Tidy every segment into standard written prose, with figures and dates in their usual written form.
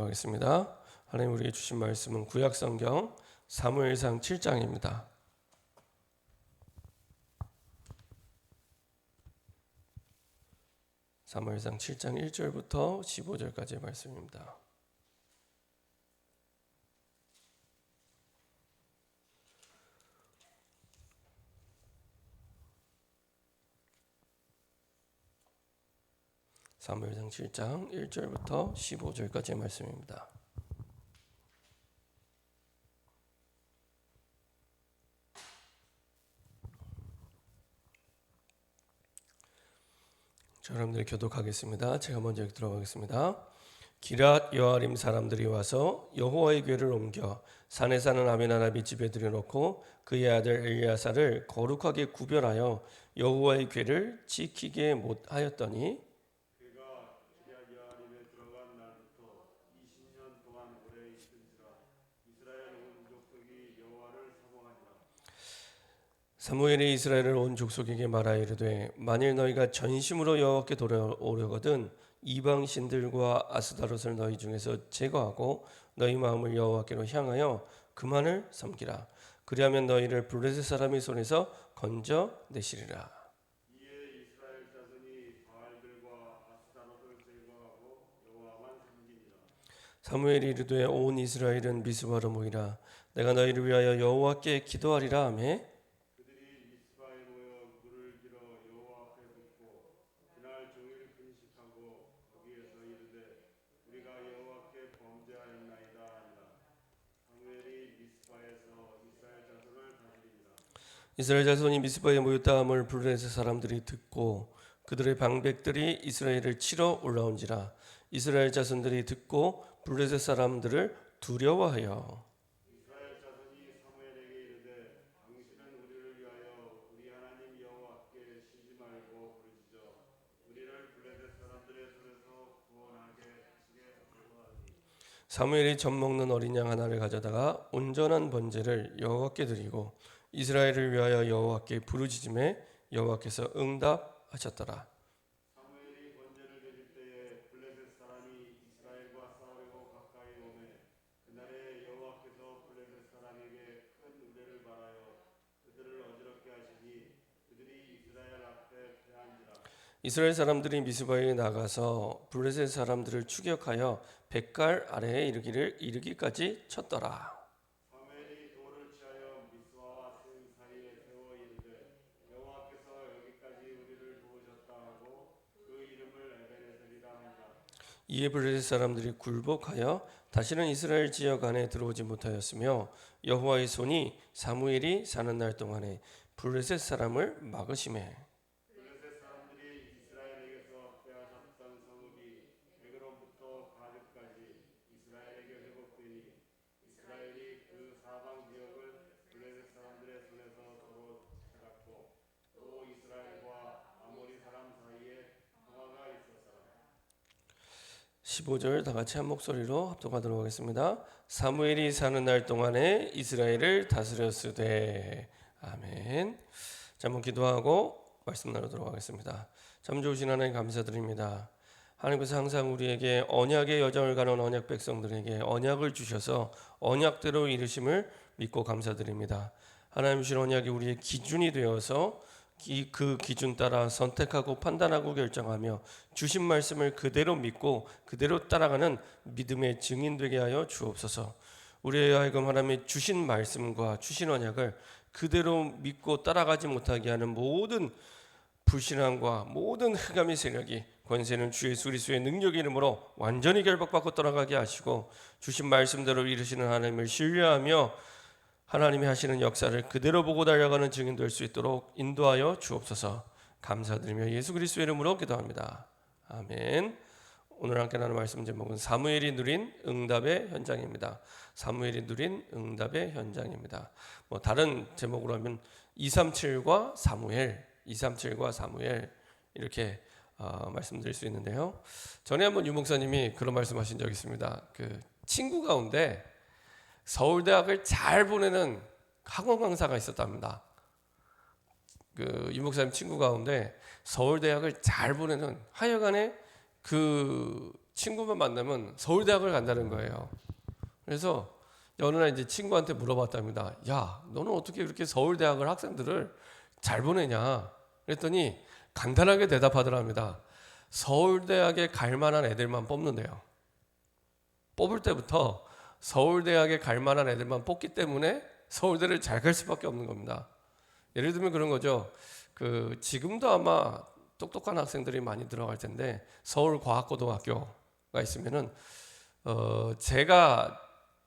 기도하겠습니다. 하나님, 우리에게 주신 말씀은 구약성경 사무엘상 7장입니다. 사무엘상 7장 1절부터 15절까지의 말씀입니다. 사무엘상 7장 1절부터 15절까지의 말씀입니다. 여러분들 교독하겠습니다. 제가 먼저 들어가겠습니다. 기럇 여아림 사람들이 와서 여호와의 궤를 옮겨 산에 사는 아비나답의 집에 들여놓고 그의 아들 엘리야사를 거룩하게 구별하여 여호와의 궤를 지키게 못하였더니 그가 기럇 여아림에 들어간 날부터 20년 동안 오래 있은지라 이스라엘 온 족속이 여호와를 사모하니라. 사무엘이 이스라엘을 온 족속에게 말하여 이르되 만일 너희가 전심으로 여호와께 돌아오려거든 이방 신들과 아스다롯을 너희 중에서 제거하고 너희 마음을 여호와께로 향하여 그만을 섬기라. 그리하면 너희를 블레셋 사람의 손에서 건져 내시리라. 이에 이스라엘 자손이 바알들과 아스타롯을 제거하고 여호와만 섬기니라. 사무엘이 이르되 온 이스라엘은 미스바로 모이라. 내가 너희를 위하여 여호와께 기도하리라 하매 그들이 미스바에 모여 물을 길어 여호와 앞에 붓고 그날 종일 금식하고 거기에서 이르되 우리가 여호와께 범죄하였나이다 하니라. 사무엘이 미스바에서 이스라엘 자손을 다스리니라. 이스라엘 자손이 미스바에 모였다함을 블레셋 사람들이 듣고 그들의 방백들이 이스라엘을 치러 올라온지라. 이스라엘 자손들이 듣고 블레셋 사람들을 두려워하여 이스라엘 자손이 사무엘에게 이르되 당신은 우리를 위하여 우리 하나님 여호와께 쉬지 말고 부르짖어 우리를 블레셋 사람들의 손에서 구원하게 하시게 하소서. 사무엘이 젖 먹는 어린 양 하나를 가져다가 온전한 번제를 여호와께 드리고 이스라엘을 위하여 여호와께 부르짖음에 여호와께서 응답하셨더라. 사무엘이 번제를 드릴 때에 블레셋 사람이 이스라엘과 싸우려고 가까이 오매 그날에 여호와께서 블레셋 사람에게 큰 우레를 발하여 그들을 어지럽게 하시니 그들이 이스라엘 앞에 패한지라. 이스라엘 사람들이 미스바에 나가서 블레셋 사람들을 추격하여 벳갈 아래에 이르기까지 쳤더라. 사무엘이 돌을 취하여 미스바와 센 사이에 세워 이르되 여호와께서 여기까지 우리를 도우셨다 하고 그 이름을 에베네셀이라 하니라. 이에 블레셋 사람들이 굴복하여 다시는 이스라엘 지역 안에 들어오지 못하였으며 여호와의 손이 사무엘이 사는 날 동안에 블레셋 사람을 막으심에 블레셋 사람들이 이스라엘에게서 빼앗았던 성읍이 백으로부터 가죽까지 이스라엘에게 회복되니 이스라엘이 그 사방 지역을 블레셋 사람들의 손에서 도로 찾았고 또 이스라엘과 아모리 사람 사이에 평화가 있었더라. 15절 다 같이 한 목소리로 합독하도록 하겠습니다. 사무엘이 사는 날 동안에 이스라엘을 다스렸으되. 아멘. 자, 한번 기도하고 말씀 나누도록 하겠습니다. 참 좋으신 하나님 감사드립니다. 하나님께서 항상 우리에게 언약의 여정을 가는 언약 백성들에게 언약을 주셔서 언약대로 이르심을 믿고 감사드립니다. 하나님 주신 언약이 우리의 기준이 되어서 그 기준 따라 선택하고 판단하고 결정하며 주신 말씀을 그대로 믿고 그대로 따라가는 믿음의 증인 되게 하여 주옵소서. 우리의 하여금 하나님의 주신 말씀과 주신 언약을 그대로 믿고 따라가지 못하게 하는 모든 불신앙과 모든 흑암의 세력이 권세는 주 예수 그리스도의 능력의 이름으로 완전히 결박받고 떠나가게 하시고 주신 말씀대로 이루시는 하나님을 신뢰하며 하나님이 하시는 역사를 그대로 보고 달려가는 증인 될 수 있도록 인도하여 주옵소서. 감사드리며 예수 그리스도의 이름으로 기도합니다. 아멘. 오늘 함께 나눌 말씀 제목은 사무엘이 누린 응답의 현장입니다. 사무엘이 누린 응답의 현장입니다. 다른 제목으로 하면 237과 사무엘, 237과 사무엘 이렇게 말씀드릴 수 있는데요. 전에 한번 유 목사님이 그런 말씀하신 적이 있습니다. 그 친구 가운데 서울대학을 잘 보내는 학원 강사가 있었답니다. 그 유 목사님 친구 가운데 서울대학을 잘 보내는 하여간에 그 친구만 만나면 서울대학을 간다는 거예요. 그래서 어느 날 이제 친구한테 물어봤답니다. 야, 너는 어떻게 이렇게 서울대학을 학생들을 잘 보내냐? 그랬더니 간단하게 대답하더랍니다. 서울대학에 갈 만한 애들만 뽑는데요. 뽑을 때부터 서울대학에 갈 만한 애들만 뽑기 때문에 서울대를 잘 갈 수밖에 없는 겁니다. 예를 들면 그런 거죠. 지금도 아마 똑똑한 학생들이 많이 들어갈 텐데 서울과학고등학교가 있으면은 제가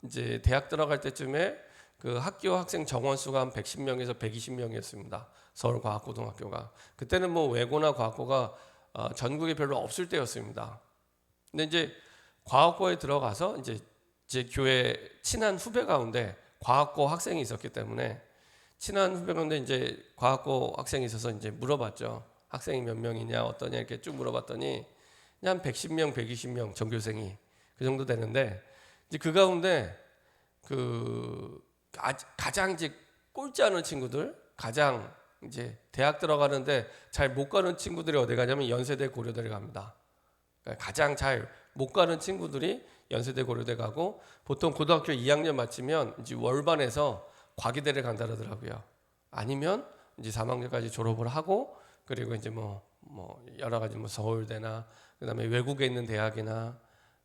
이제 대학 들어갈 때쯤에 그 학교 학생 정원 수가 한 110명에서 120명이었습니다. 서울과학고등학교가. 그때는 뭐 외고나 과학고가 전국에 별로 없을 때였습니다. 근데 이제 과학고에 들어가서 이제 제 교회 친한 후배 가운데 과학고 학생이 있었기 때문에 친한 후배 가운데 이제 과학고 학생이 있어서 이제 물어봤죠. 학생이 몇 명이냐 어떠냐 이렇게 쭉 물어봤더니 그냥 한 110명, 120명 전교생이 그 정도 되는데 이제 그 가운데 가장 이제 꼴찌 하는 친구들, 가장 이제 대학 들어가는데 잘 못 가는 친구들이 어디 가냐면 연세대 고려대를 갑니다. 그러니까 가장 잘 못 가는 친구들이 연세대 고려대 가고 보통 고등학교 2학년 마치면 이제 월반에서 과기대를 간다 그러더라고요. 아니면 이제 3학년까지 졸업을 하고 그리고 이제 뭐 여러 가지 뭐 서울대나 그다음에 외국에 있는 대학이나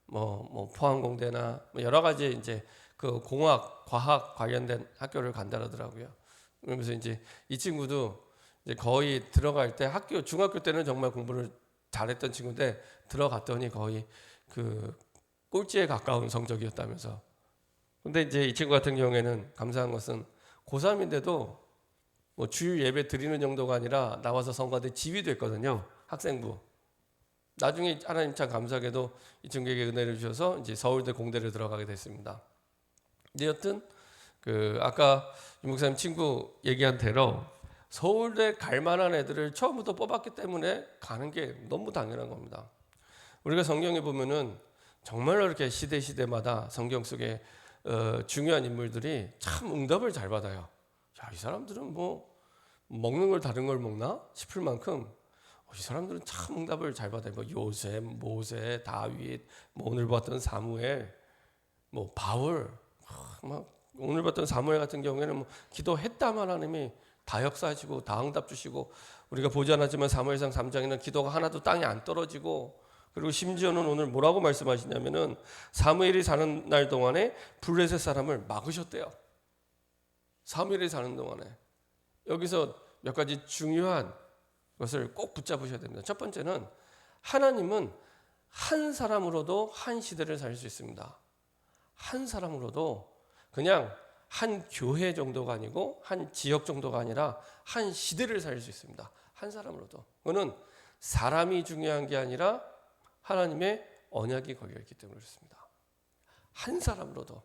뭐 포항공대나 뭐 여러 가지 이제 그 공학, 과학 관련된 학교를 간다 그러더라고요. 그러면서 이제 이 친구도 이제 거의 들어갈 때 중학교 때는 정말 공부를 잘했던 친구인데 들어갔더니 거의 그 꼴찌에 가까운 성적이었다면서. 근데 이제 이 친구 같은 경우에는 감사한 것은 고3인데도 뭐 주일 예배 드리는 정도가 아니라 나와서 성가대 지휘도 했거든요. 학생부. 나중에 하나님 참 감사하게도 이 친구에게 은혜를 주셔서 이제 서울대 공대를 들어가게 됐습니다. 근데 여튼 아까 유 목사님 친구 얘기한 대로 서울대 갈 만한 애들을 처음부터 뽑았기 때문에 가는 게 너무 당연한 겁니다. 우리가 성경에 보면은 정말로 이렇게 시대마다 성경 속에 중요한 인물들이 참 응답을 잘 받아요. 야, 이 사람들은 뭐 먹는 걸 다른 걸 먹나 싶을 만큼 이 사람들은 참 응답을 잘 받아요. 뭐 요셉, 모세, 다윗, 뭐 오늘 봤던 사무엘, 뭐 바울, 막 오늘 봤던 사무엘 같은 경우에는 뭐 기도했다만 하나님이 다 역사하시고 다 응답 주시고 우리가 보지 않았지만 사무엘상 3장에는 기도가 하나도 땅에 안 떨어지고 그리고 심지어는 오늘 뭐라고 말씀하시냐면은 사무엘이 사는 날 동안에 블레셋 사람을 막으셨대요. 사무엘이 사는 동안에. 여기서 몇 가지 중요한 것을 꼭 붙잡으셔야 됩니다. 첫 번째는 하나님은 한 사람으로도 한 시대를 살 수 있습니다. 한 사람으로도 그냥 한 교회 정도가 아니고 한 지역 정도가 아니라 한 시대를 살 수 있습니다. 한 사람으로도. 그거는 사람이 중요한 게 아니라 하나님의 언약이 걸려있기 때문에 그렇습니다. 한 사람으로도.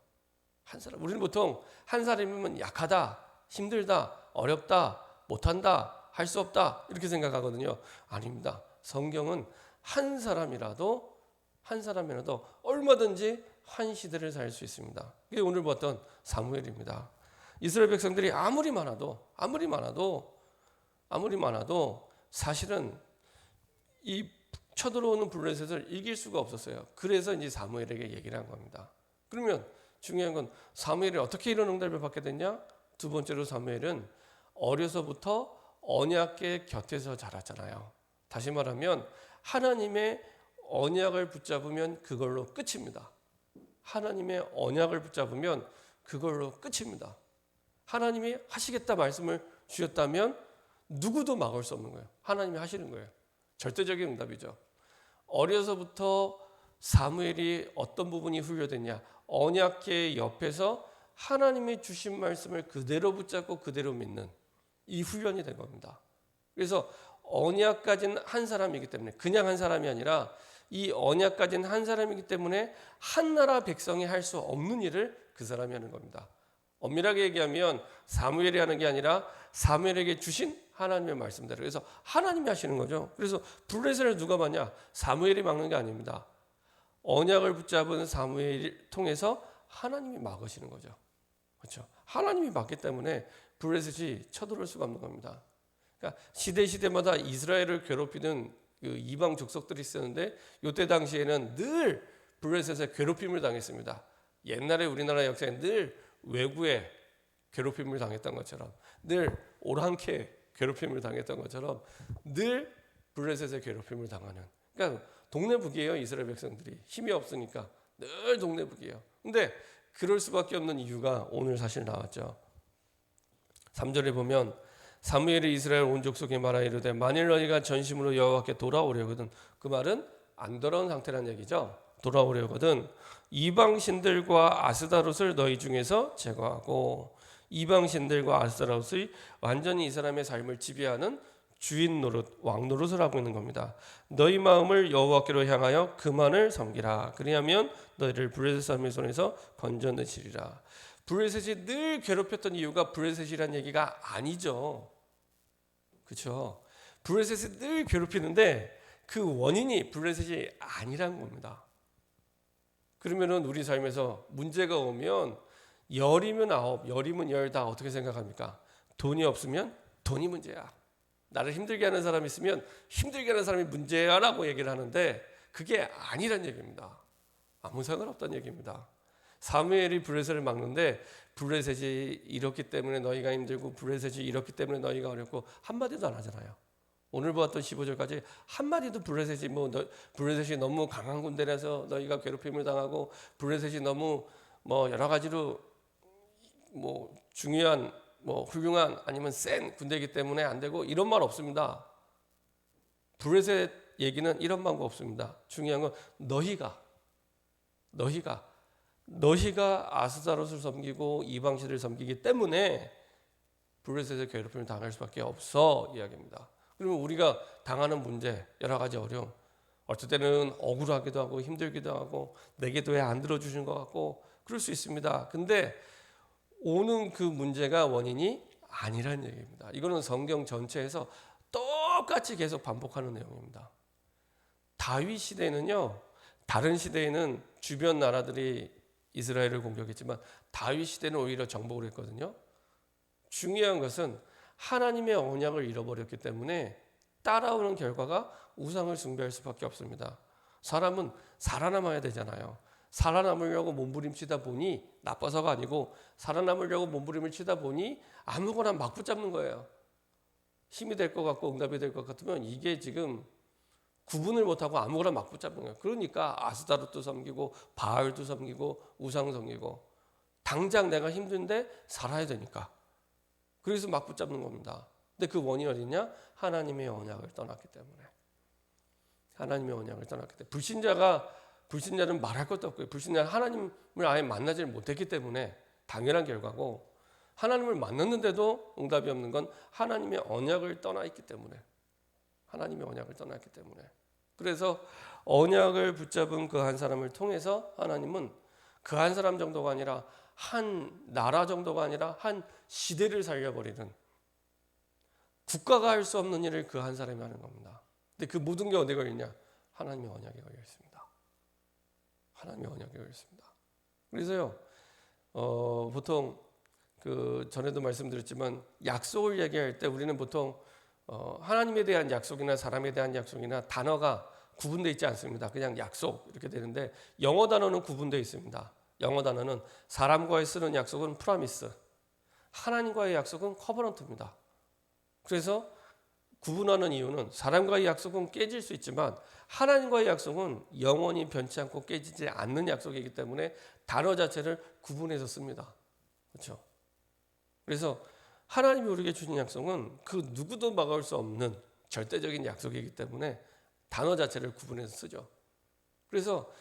한 사람. 우리는 보통 한 사람이면 약하다, 힘들다, 어렵다, 못한다, 할 수 없다 이렇게 생각하거든요. 아닙니다. 성경은 한 사람이라도 얼마든지 한 시대를 살 수 있습니다. 이게 오늘 봤던 사무엘입니다. 이스라엘 백성들이 아무리 많아도 사실은 이 쳐들어오는 블레셋을 이길 수가 없었어요. 그래서 이제 사무엘에게 얘기를 한 겁니다. 그러면 중요한 건 사무엘이 어떻게 이런 응답을 받게 됐냐? 두 번째로 사무엘은 어려서부터 언약궤 곁에서 자랐잖아요. 다시 말하면 하나님의 언약을 붙잡으면 그걸로 끝입니다. 하나님의 언약을 붙잡으면 그걸로 끝입니다. 하나님이 하시겠다 말씀을 주셨다면 누구도 막을 수 없는 거예요. 하나님이 하시는 거예요. 절대적인 응답이죠. 어려서부터 사무엘이 어떤 부분이 훈련됐냐? 언약궤 옆에서 하나님이 주신 말씀을 그대로 붙잡고 그대로 믿는 이 훈련이 된 겁니다. 그래서 언약 가진 한 사람이기 때문에 그냥 한 사람이 아니라 이 언약 가진 한 사람이기 때문에 한 나라 백성이 할 수 없는 일을 그 사람이 하는 겁니다. 엄밀하게 얘기하면 사무엘이 하는 게 아니라 사무엘에게 주신 하나님의 말씀대로. 그래서 하나님이 하시는 거죠. 그래서 블레셋을 누가 막냐? 사무엘이 막는 게 아닙니다. 언약을 붙잡은 사무엘을 통해서 하나님이 막으시는 거죠. 그렇죠? 하나님이 막기 때문에 블레셋이 쳐들어올 수가 없는 겁니다. 그러니까 시대마다 이스라엘을 괴롭히는 그 이방 족속들이 있었는데 이때 당시에는 늘 블레셋의 괴롭힘을 당했습니다. 옛날에 우리나라 역사에 늘 외구의 괴롭힘을 당했던 것처럼, 늘 오랑캐 괴롭힘을 당했던 것처럼 늘 블레셋의 괴롭힘을 당하는, 그러니까 동네북이에요. 이스라엘 백성들이 힘이 없으니까 늘 동네북이에요. 근데 그럴 수밖에 없는 이유가 오늘 사실 나왔죠. 3절에 보면 사무엘이 이스라엘 온 족속에 말하 이르되 만일 너희가 전심으로 여호와께 돌아오려거든, 그 말은 안 돌아온 상태란 얘기죠. 돌아오려거든 이방 신들과 아스다롯을 너희 중에서 제거하고, 이방 신들과 아스다롯이 완전히 이 사람의 삶을 지배하는 주인 노릇, 왕 노릇을 하고 있는 겁니다. 너희 마음을 여호와께로 향하여 그만을 섬기라. 그리하면 너희를 블레셋 사람의 손에서 건져내시리라. 블레셋이 늘 괴롭혔던 이유가 블레셋이란 얘기가 아니죠. 그렇죠? 블레셋이 늘 괴롭히는데 그 원인이 블레셋이 아니란 겁니다. 그러면은 우리 삶에서 문제가 오면 열이면 아홉, 열이면 열 다 어떻게 생각합니까? 돈이 없으면 돈이 문제야. 나를 힘들게 하는 사람이 있으면 힘들게 하는 사람이 문제야라고 얘기를 하는데 그게 아니란 얘기입니다. 아무 상관없다는 얘기입니다. 사무엘이 블레셋을 막는데 블레셋이 이렇기 때문에 너희가 힘들고 블레셋이 이렇기 때문에 너희가 어렵고 한마디도 안 하잖아요. 오늘 보았던 15절까지 한마디도 블레셋이 너무 강한 군대라서 너희가 괴롭힘을 당하고 블레셋이 너무 여러 가지로 중요한 훌륭한 아니면 센 군대이기 때문에 안 되고 이런 말 없습니다. 블레셋 얘기는 이런 방법 없습니다. 중요한 건 너희가 아스다롯을 섬기고 이방신을 섬기기 때문에 블레셋의 괴롭힘을 당할 수밖에 없어 이야기입니다. 그러면 우리가 당하는 문제, 여러 가지 어려움, 어떨 때는 억울하기도 하고 힘들기도 하고 내게도 왜 안 들어주신 것 같고 그럴 수 있습니다. 근데 오는 그 문제가 원인이 아니란 얘기입니다. 이거는 성경 전체에서 똑같이 계속 반복하는 내용입니다. 다윗 시대는요, 다른 시대에는 주변 나라들이 이스라엘을 공격했지만 다윗 시대는 오히려 정복을 했거든요. 중요한 것은 하나님의 언약을 잃어버렸기 때문에 따라오는 결과가 우상을 숭배할 수밖에 없습니다. 사람은 살아남아야 되잖아요. 살아남으려고 몸부림치다 보니, 나빠서가 아니고 살아남으려고 몸부림을 치다 보니 아무거나 막 붙잡는 거예요. 힘이 될 것 같고 응답이 될 것 같으면 이게 지금 구분을 못하고 아무거나 막 붙잡는 거예요. 그러니까 아스다롯도 섬기고 바알도 섬기고 우상 섬기고, 당장 내가 힘든데 살아야 되니까 그래서 막 붙잡는 겁니다. 근데 그 원인이 어디냐? 하나님의 언약을 떠났기 때문에. 하나님의 언약을 떠났기 때문에. 불신자는 말할 것도 없고요. 불신자는 하나님을 아예 만나지 못했기 때문에 당연한 결과고, 하나님을 만났는데도 응답이 없는 건 하나님의 언약을 떠나 있기 때문에. 하나님의 언약을 떠났기 때문에. 그래서 언약을 붙잡은 그 한 사람을 통해서 하나님은 그 한 사람 정도가 아니라 한 나라 정도가 아니라 한 시대를 살려버리는, 국가가 할 수 없는 일을 그 한 사람이 하는 겁니다. 근데 그 모든 게 어디에 걸리냐? 하나님의 언약에 걸려 있습니다. 하나님의 언약에 걸려 있습니다. 그래서요, 보통 전에도 말씀드렸지만 약속을 얘기할 때 우리는 보통 하나님에 대한 약속이나 사람에 대한 약속이나 단어가 구분되어 있지 않습니다. 그냥 약속 이렇게 되는데 영어 단어는 구분되어 있습니다. 영어 단어는 사람과의 쓰는 약속은 프라미스, 하나님과의 약속은 커버넌트입니다. 그래서 구분하는 이유는 사람과의 약속은 깨질 수 있지만 하나님과의 약속은 영원히 변치 않고 깨지지 않는 약속이기 때문에 단어 자체를 구분해서 씁니다. 그렇죠? 그래서 하나님이 우리에게 주신 약속은 그 누구도 막을 수 없는 절대적인 약속이기 때문에 단어 자체를 구분해서 쓰죠. 그래서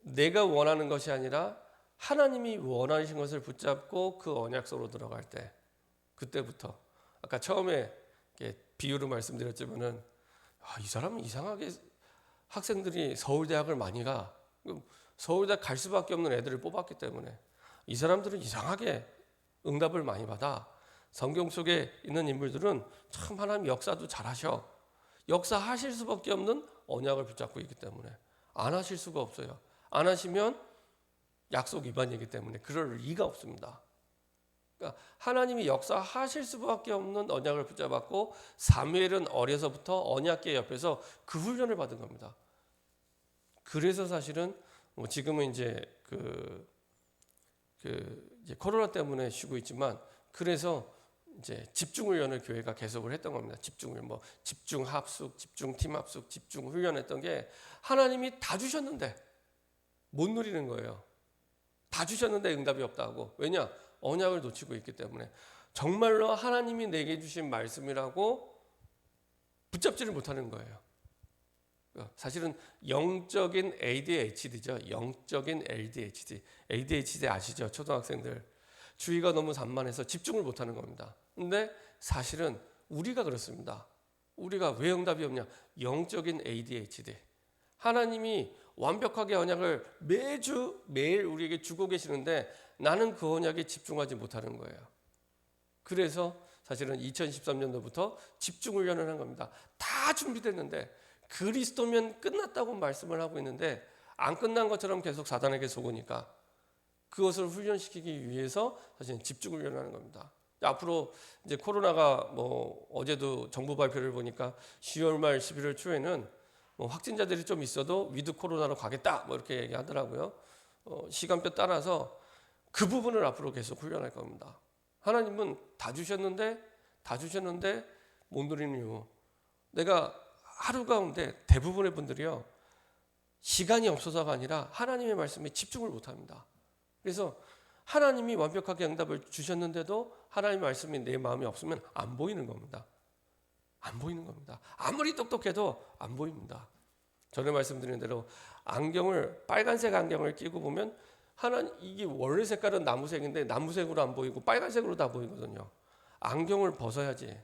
내가 원하는 것이 아니라 하나님이 원하신 것을 붙잡고 그 언약 속으로 들어갈 때, 그때부터 아까 처음에 비유로 말씀드렸지만은 이 사람은 이상하게 학생들이 서울대학을 많이 가. 서울대 갈 수밖에 없는 애들을 뽑았기 때문에 이 사람들은 이상하게 응답을 많이 받아. 성경 속에 있는 인물들은 참 하나님 역사도 잘하셔. 역사하실 수밖에 없는 언약을 붙잡고 있기 때문에 안 하실 수가 없어요. 안 하시면 약속 위반이기 때문에 그럴 리가 없습니다. 그러니까 하나님이 역사하실 수밖에 없는 언약을 붙잡았고 사무엘은 어려서부터 언약궤 옆에서 그 훈련을 받은 겁니다. 그래서 사실은 지금은 이제 이제 코로나 때문에 쉬고 있지만 그래서 이제 집중 훈련을 교회가 계속을 했던 겁니다. 집중 합숙, 집중 팀 합숙, 집중 훈련했던 게 하나님이 다 주셨는데 못 누리는 거예요. 다 주셨는데 응답이 없다고. 왜냐? 언약을 놓치고 있기 때문에. 정말로 하나님이 내게 주신 말씀이라고 붙잡지를 못하는 거예요. 사실은 영적인 ADHD죠. 영적인 ADHD. ADHD 아시죠? 초등학생들. 주의가 너무 산만해서 집중을 못하는 겁니다. 근데 사실은 우리가 그렇습니다. 우리가 왜 응답이 없냐? 영적인 ADHD. 하나님이 완벽하게 언약을 매일 우리에게 주고 계시는데 나는 그 언약에 집중하지 못하는 거예요. 그래서 사실은 2013년도부터 집중 훈련을 한 겁니다. 다 준비됐는데 그리스도면 끝났다고 말씀을 하고 있는데 안 끝난 것처럼 계속 사단에게 속으니까 그것을 훈련시키기 위해서 사실 집중 훈련을 하는 겁니다. 앞으로 이제 코로나가 어제도 정부 발표를 보니까 10월 말 11월 초에는 확진자들이 좀 있어도 위드 코로나로 가겠다 이렇게 얘기하더라고요. 시간표 따라서 그 부분을 앞으로 계속 훈련할 겁니다. 하나님은 다 주셨는데 못 누리는 이유. 내가 하루 가운데 대부분의 분들이요 시간이 없어서가 아니라 하나님의 말씀에 집중을 못합니다. 그래서 하나님이 완벽하게 응답을 주셨는데도 하나님의 말씀이 내 마음에 없으면 안 보이는 겁니다. 안 보이는 겁니다. 아무리 똑똑해도 안 보입니다. 전에 말씀드린 대로 빨간색 안경을 끼고 보면 이게 원래 색깔은 나무색인데 나무색으로 안 보이고 빨간색으로 다 보이거든요. 안경을 벗어야지.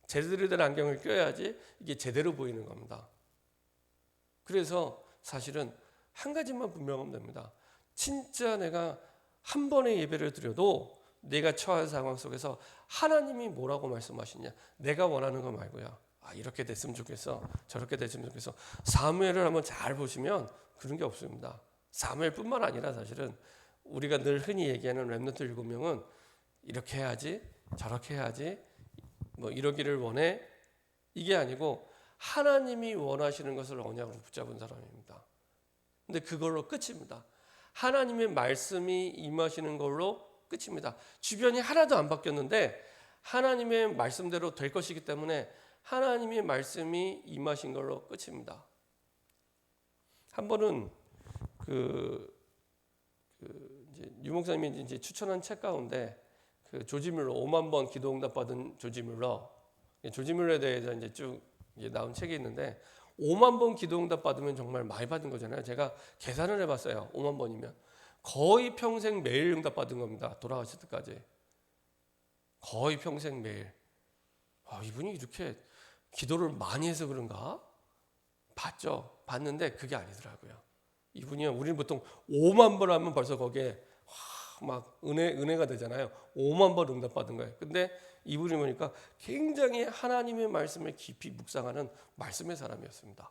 제대로 된 안경을 껴야지 이게 제대로 보이는 겁니다. 그래서 사실은 한 가지만 분명하면 됩니다. 진짜 내가 한 번의 예배를 드려도 내가 처한 상황 속에서 하나님이 뭐라고 말씀하시냐. 내가 원하는 거 말고요. 이렇게 됐으면 좋겠어. 저렇게 됐으면 좋겠어. 사무엘을 한번 잘 보시면 그런 게 없습니다. 사무엘뿐만 아니라 사실은 우리가 늘 흔히 얘기하는 렘넌트 7명은 이렇게 해야지, 저렇게 해야지, 이러기를 원해. 이게 아니고 하나님이 원하시는 것을 언약으로 붙잡은 사람입니다. 근데 그걸로 끝입니다. 하나님의 말씀이 임하시는 걸로 끝입니다. 주변이 하나도 안 바뀌었는데 하나님의 말씀대로 될 것이기 때문에 하나님의 말씀이 임하신 걸로 끝입니다. 한 번은 이제 유 목사님이 이제 추천한 책 가운데 조지 뮬러 5만 번 기도 응답 받은 조지 뮬러에 대해서 이제 쭉 나온 책이 있는데 5만 번 기도 응답 받으면 정말 많이 받은 거잖아요. 제가 계산을 해봤어요. 5만 번이면 거의 평생 매일 응답 받은 겁니다. 돌아가실 때까지 거의 평생 매일. 이분이 이렇게 기도를 많이 해서 그런가? 봤는데 그게 아니더라고요. 이분이요, 우리는 보통 5만 번 하면 벌써 거기에 막 은혜가 되잖아요. 5만 번 응답 받은 거예요. 근데 이분이 보니까 굉장히 하나님의 말씀을 깊이 묵상하는 말씀의 사람이었습니다.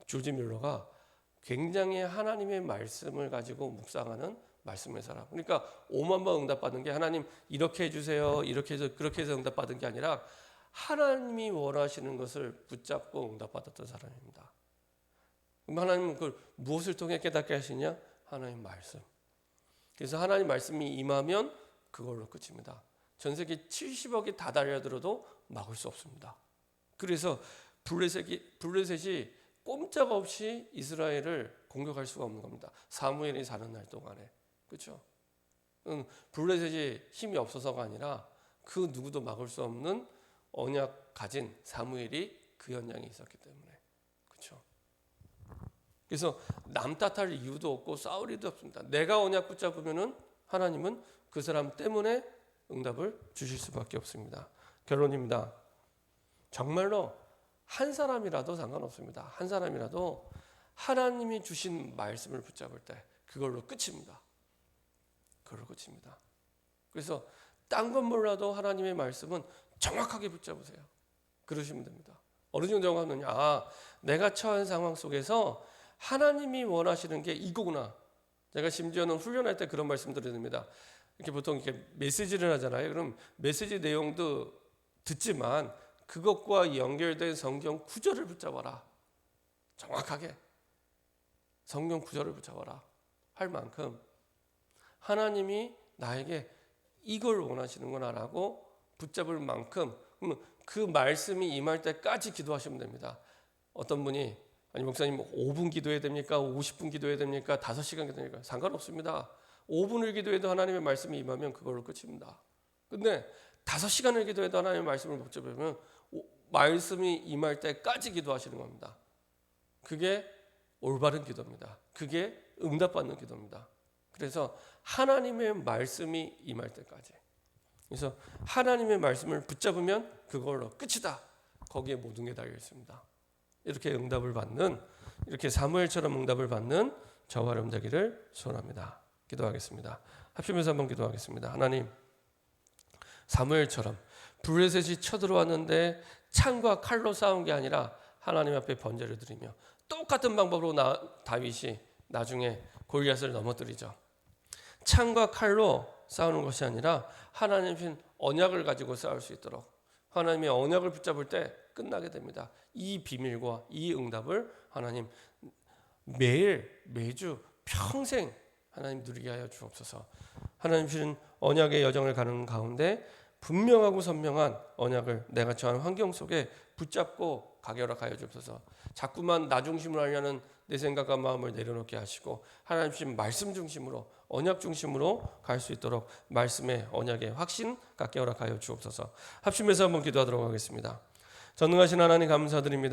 조지 뮬러가 굉장히 하나님의 말씀을 가지고 묵상하는 말씀의 사람. 그러니까 5만 번 응답 받은 게 하나님 이렇게 해주세요, 이렇게 해서 그렇게 해서 응답 받은 게 아니라 하나님이 원하시는 것을 붙잡고 응답 받았던 사람입니다. 그럼 하나님은 그걸 무엇을 통해 깨닫게 하시냐? 하나님 말씀. 그래서 하나님 말씀이 임하면 그걸로 끝입니다. 전 세계 70억이 다 달려들어도 막을 수 없습니다. 그래서 블레셋이 꼼짝없이 이스라엘을 공격할 수가 없는 겁니다. 사무엘이 사는 날 동안에. 그렇죠? 블레셋이 힘이 없어서가 아니라 그 누구도 막을 수 없는 언약 가진 사무엘이 그 연장에 있었기 때문에. 그렇죠? 그래서 남 탓할 이유도 없고 싸울 이유도 없습니다. 내가 언약 붙잡으면은 하나님은 그 사람 때문에 응답을 주실 수밖에 없습니다. 결론입니다. 정말로 한 사람이라도 상관없습니다. 한 사람이라도 하나님이 주신 말씀을 붙잡을 때 그걸로 끝입니다. 그걸로 끝입니다. 그래서 딴 건 몰라도 하나님의 말씀은 정확하게 붙잡으세요. 그러시면 됩니다. 어느 정도 하느냐? 내가 처한 상황 속에서 하나님이 원하시는 게 이거구나. 제가 심지어는 훈련할 때 그런 말씀 드립니다. 이렇게 보통 이렇게 메시지를 하잖아요. 그럼 메시지 내용도 듣지만 그것과 연결된 성경 구절을 붙잡아라. 정확하게 성경 구절을 붙잡아라 할 만큼 하나님이 나에게 이걸 원하시는구나라고 붙잡을 만큼 그 말씀이 임할 때까지 기도하시면 됩니다. 어떤 분이 아니 목사님 5분 기도해야 됩니까? 50분 기도해야 됩니까? 5시간 기도해야 됩니까? 상관없습니다. 5분을 기도해도 하나님의 말씀이 임하면 그걸로 끝입니다. 근데 5시간을 기도해도 하나님의 말씀을 못 잡으면 말씀이 임할 때까지 기도하시는 겁니다. 그게 올바른 기도입니다. 그게 응답받는 기도입니다. 그래서 하나님의 말씀이 임할 때까지. 그래서 하나님의 말씀을 붙잡으면 그걸로 끝이다. 거기에 모든 게 달려 있습니다. 이렇게 응답을 받는, 이렇게 사무엘처럼 응답을 받는 저와 여러분 되기를 소원합니다. 기도하겠습니다. 합심해서 한번 기도하겠습니다. 하나님, 사무엘처럼 블레셋이 쳐들어왔는데 창과 칼로 싸운 게 아니라 하나님 앞에 번제를 드리며 똑같은 방법으로 다윗이 나중에 골리앗을 넘어뜨리죠. 창과 칼로 싸우는 것이 아니라 하나님의 언약을 가지고 싸울 수 있도록 하나님의 언약을 붙잡을 때 끝나게 됩니다. 이 비밀과 이 응답을 하나님 매주 평생 하나님 누리게 하여 주옵소서. 하나님 주신 언약의 여정을 가는 가운데 분명하고 선명한 언약을 내가 처한 환경 속에 붙잡고 가게 허락하여 주옵소서. 자꾸만 나 중심으로 하려는 내 생각과 마음을 내려놓게 하시고 하나님 주신 말씀 중심으로 언약 중심으로 갈 수 있도록 말씀의 언약의 확신 갖게 허락하여 주옵소서. 합심해서 한번 기도하도록 하겠습니다. 전능하신 하나님 감사드립니다.